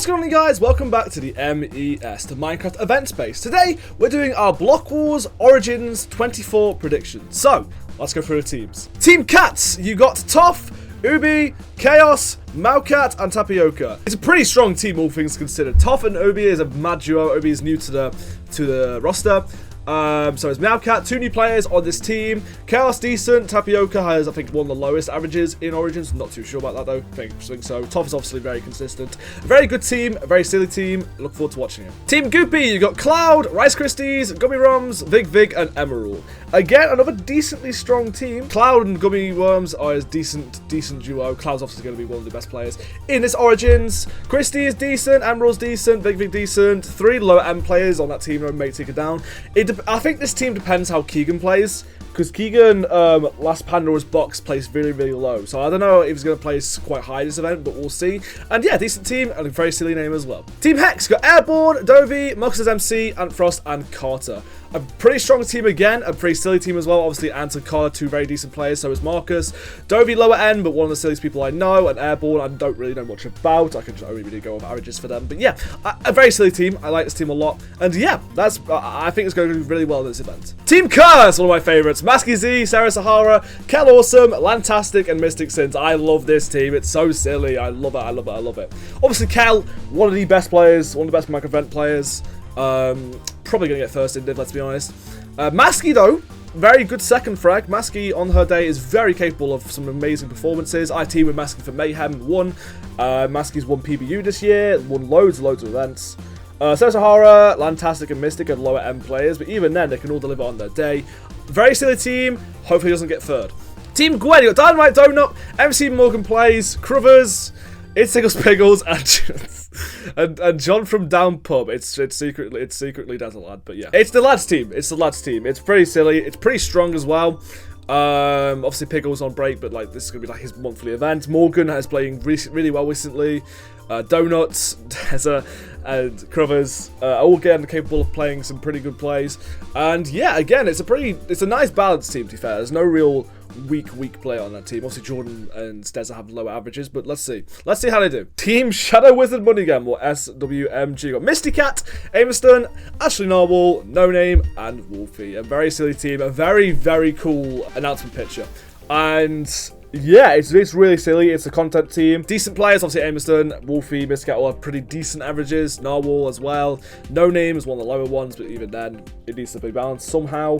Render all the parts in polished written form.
going on, guys? Welcome back to the MES, the Minecraft event space. Today, we're doing our Block Wars Origins 24 predictions. So, let's go through the teams. Team Cats, you got Toff, Ubi, Chaos, Maucat, and Tapioca. It's a pretty strong team, all things considered. Toff and Ubi is a mad duo. Ubi is new to the roster. So it's Maucat, 2 new players on this team. Chaos decent. Tapioca has, I think, one of the lowest averages in Origins. Not too sure about that though. I think so. Toff is obviously very consistent. A very good team, a very silly team. Look forward to watching it. Team Goopy, you got Cloud, Rice Krispies, Gummy Worms, Vig, and Emerald. Again, another decently strong team. Cloud and Gummy Worms are a decent duo. Cloud's obviously going to be one of the best players in this Origins. Christy is decent, Emerald's decent, Vig decent. 3 lower end players on that team may take it down. I think this team depends how Keegan plays, because Keegan, last Pandora's box, placed really low. So I don't know if he's going to place quite high this event, but we'll see. And yeah, decent team, and a very silly name as well. Team Hex, got Airborne, Dovey, Mox's MC, Antfrost, and Carter. A pretty strong team again, a pretty silly team as well. Obviously, Ant and Carter, 2 very decent players, so is Marcus. Dovey, lower end, but one of the silliest people I know, and Airborne, I don't really know much about. I can only really go over averages for them. But yeah, a very silly team. I like this team a lot. And yeah, I think it's going to do really well in this event. Team Curse, one of my favorites. Masky Z, Sarah Sahara, Kel Awesome, Lantastic, and Mystic Sins. I love this team. It's so silly. I love it. Obviously, Kel, one of the best players, one of the best Minecraft event players. Probably going to get first in div, let's be honest. Masky, though, very good second frag. Masky, on her day, is very capable of some amazing performances. I teamed with Masky for Mayhem and won. Masky's won PBU this year, won loads of events. Sarah Sahara, Lantastic, and Mystic are lower end players, but even then, they can all deliver on their day. Very silly team. Hopefully, doesn't get third. Team Gwen, you got Dynamite Donut, MC Morgan Plays, Cruvers, It's Siggles Piggles, and John from Down Pub. It's secretly Dazzle Lad, but yeah, it's the lads team. It's pretty silly. It's pretty strong as well. Obviously Piggles on break, but like this is gonna be like his monthly event. Morgan is playing really well recently. Donuts, Tessa, and Cruvers all again capable of playing some pretty good plays. And yeah, again, it's a nice balanced team. To be fair, there's no real weak player on that team. Obviously Jordan and Stezza have lower averages, but let's see how they do. Team Shadow Wizard Money Gamble, SWMG, got Misty Cat, Amerston, Ashley Narwhal, No Name, and Wolfie. A very silly team, a very cool announcement picture. And yeah, it's really silly. It's a content team. Decent players, obviously Amerston, Wolfie, Misty Cat all have pretty decent averages. Narwhal as well. No Name is one of the lower ones, but even then, it needs to be balanced somehow.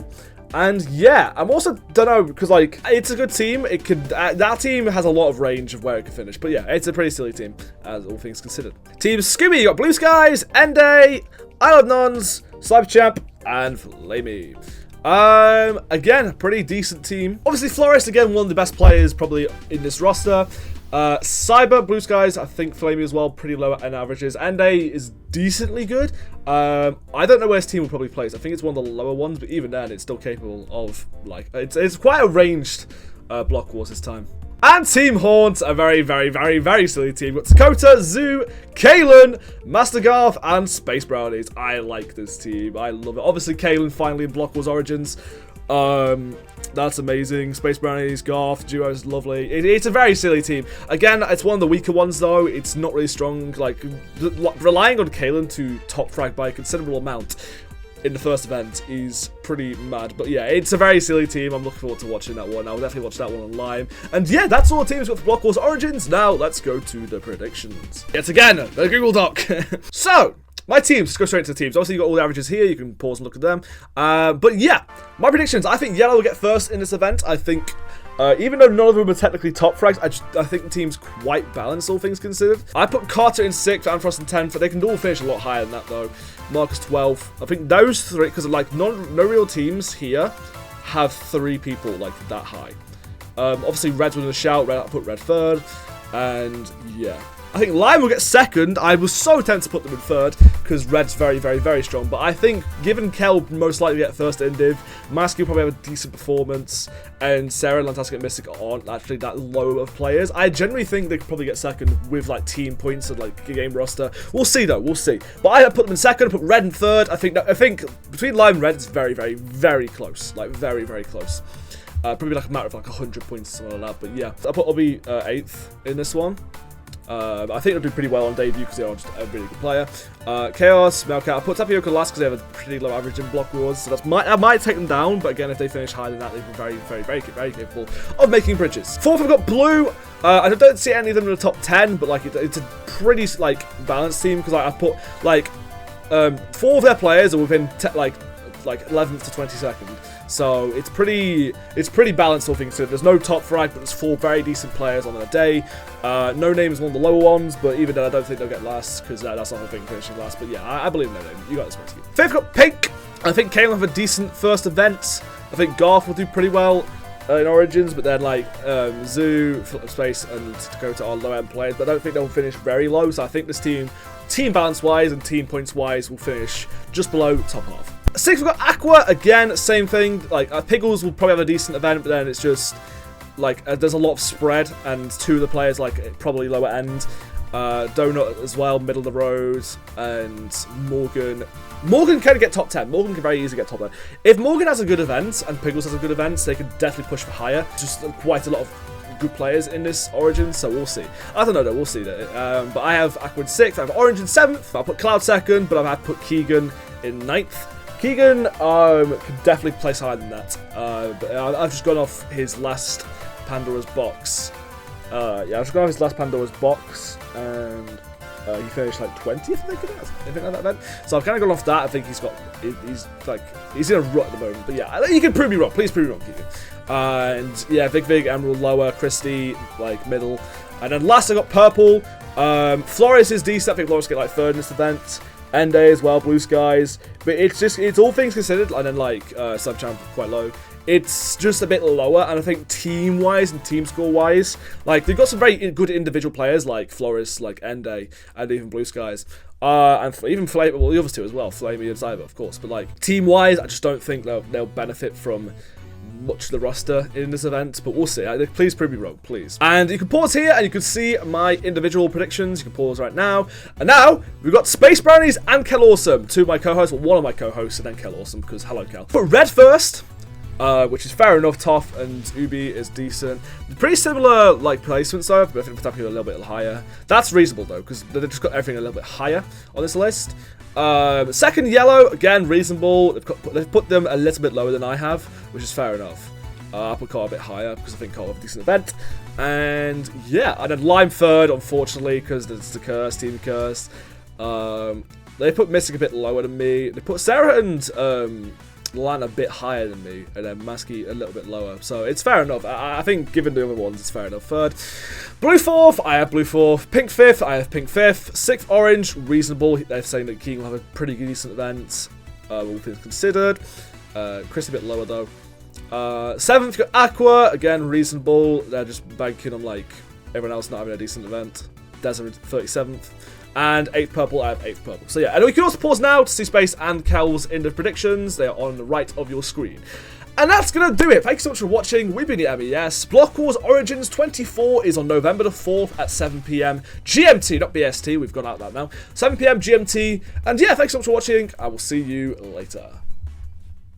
And yeah, I'm also don't know, because like it's a good team. It could that team has a lot of range of where it could finish. But yeah, it's a pretty silly team, as all things considered. Team Scooby, you got Blue Skies, Ende, Isle of Nuns, Slipe Champ, and Flamey. Again, a pretty decent team. Obviously, Florist, again, one of the best players probably in this roster. Cyber, Blue Skies, I think Flamey as well, pretty low end averages. Ende is decently good. I don't know where his team will probably place. I think it's one of the lower ones, but even then, it's still capable of, like, it's quite a ranged Block Wars this time. And Team Haunt, a very silly team. We've got Dakota, Zoo, Kalen, Master Garth, and Space Brownies. I like this team. I love it. Obviously, Kalen finally in Block Wars Origins. That's amazing. Space Brownies, Garth, duo is lovely. It's a very silly team. Again, it's one of the weaker ones, though. It's not really strong. Like, relying on Kalen to top frag by a considerable amount in the first event is pretty mad. But yeah, it's a very silly team. I'm looking forward to watching that one. I'll definitely watch that one online. And yeah, that's all the teams got for Block Wars Origins. Now, let's go to the predictions. Yet again, the Google Doc. So, my teams, let's go straight into the teams. Obviously, you've got all the averages here. You can pause and look at them. But yeah, my predictions. I think Yellow will get first in this event. I think, even though none of them are technically top frags, I think the team's quite balanced, all things considered. I put Carter in 6th, Antfrost in 10th. They can all finish a lot higher than that, though. Marcus 12th. I think those 3, because like no real teams here have 3 people like that high. Obviously, Red's within a shout. I put Red 3rd. And yeah, I think Lime will get 2nd. I was so tempted to put them in 3rd because Red's very strong. But I think, given Kel most likely get first in div, Masky will probably have a decent performance, and Sarah, Lantastic, and Mystic aren't actually that low of players. I generally think they could probably get 2nd with like team points and like game roster. We'll see though. We'll see. But I put them in 2nd. I put Red in 3rd. I think between Lime and Red, it's very close. Like very close. Probably like a matter of like 100 points or something like that. But yeah, I put Obi 8th in this one. I think it'll do pretty well on debut because they are just a really good player. Chaos, Melcat. I put Tapioca last because they have a pretty low average in block wars, so that might take them down. But again, if they finish higher than that, they've been very capable of making bridges. Fourth, I've got Blue. I don't see any of them in the top 10, but like it's a pretty like balanced team because I put like 4 of their players are within like 11th to 22nd. So it's pretty balanced, all things considered. There's no top frag, but there's 4 very decent players on their day. No Name is one of the lower ones, but even then I don't think they'll get last because that's the whole thing, finishing last. But yeah, I believe in No Name. You got this one. Fifth, got Pink. I think Kane will have a decent first event. I think Garth will do pretty well in Origins, but then like Zoo, Flip of Space, and Dakota are low end players. But I don't think they'll finish very low. So I think this team balance wise and team points wise, will finish just below top half. 6th, we've got Aqua. Again, same thing. Like Piggles will probably have a decent event, but then it's just like there's a lot of spread, and 2 of the players like probably lower end. Donut as well, middle of the road, and Morgan. Morgan can get top 10. Morgan can very easily get top 10. If Morgan has a good event and Piggles has a good event, they can definitely push for higher. Just quite a lot of good players in this Origin, so we'll see. I don't know though, we'll see that. But I have Aqua in 6th, I have Orange in 7th, I'll put Cloud 2nd, but I've put Keegan in 9th. Keegan can definitely place higher than that. But I've just gone off his last Pandora's box. Yeah, I've just gone off his last Pandora's box, and he finished like 20th, I think it is. I think like that event. So I've kind of gone off that. I think he's in a rut at the moment. But yeah, you can prove me wrong. Please prove me wrong, Keegan. And yeah, Vig, Emerald lower, Christy like middle, and then last I got Purple. Flores is decent. I think Flores get like 3rd in this event. Ende as well, Blue Skies, but it's all things considered, and then like sub-champ quite low. It's just a bit lower, and I think team-wise and team score-wise, like they've got some very good individual players like Flores, like Ende, and even Blue Skies, and even Flame, well the other 2 as well, Flamey and Cyber of course. But like team-wise, I just don't think they'll benefit from much of the roster in this event, but we'll see. Please prove me wrong, please. And you can pause here and you can see my individual predictions. You can pause right now. And now we've got Space Brownies and Kel Awesome, 2 of my co-hosts, well, 1 of my co-hosts, and then Kel Awesome, because hello Kel. But Red first, which is fair enough. Toff and Ubi is decent. Pretty similar like placements though, but I think Patapia a little bit higher. That's reasonable though, because they've just got everything a little bit higher on this list. Second Yellow, again reasonable. They've put them a little bit lower than I have, which is fair enough. I put Cole a bit higher because I think Cole have a decent event. And yeah, and then Lime 3rd, unfortunately, because it's the curse, team curse. They put Mystic a bit lower than me. They put Sarah and Lan a bit higher than me, and then Masky a little bit lower. So it's fair enough. I think given the other ones, it's fair enough. 3rd, Blue 4th, I have Blue 4th. Pink 5th, I have Pink 5th. 6th, Orange, reasonable. They're saying that King will have a pretty decent event, all things considered. Chris a bit lower though. 7th, got Aqua, again reasonable. They're just banking on like everyone else not having a decent event. Desert 37th. And 8th Purple, I have 8th Purple. So yeah, and we can also pause now to see Space and Kel's in the predictions. They are on the right of your screen. And that's going to do it. Thank you so much for watching. We've been the MES. Block Wars Origins 24 is on November the 4th at 7 PM GMT, not BST. We've gone out that now. 7 PM GMT. And yeah, thanks so much for watching. I will see you later.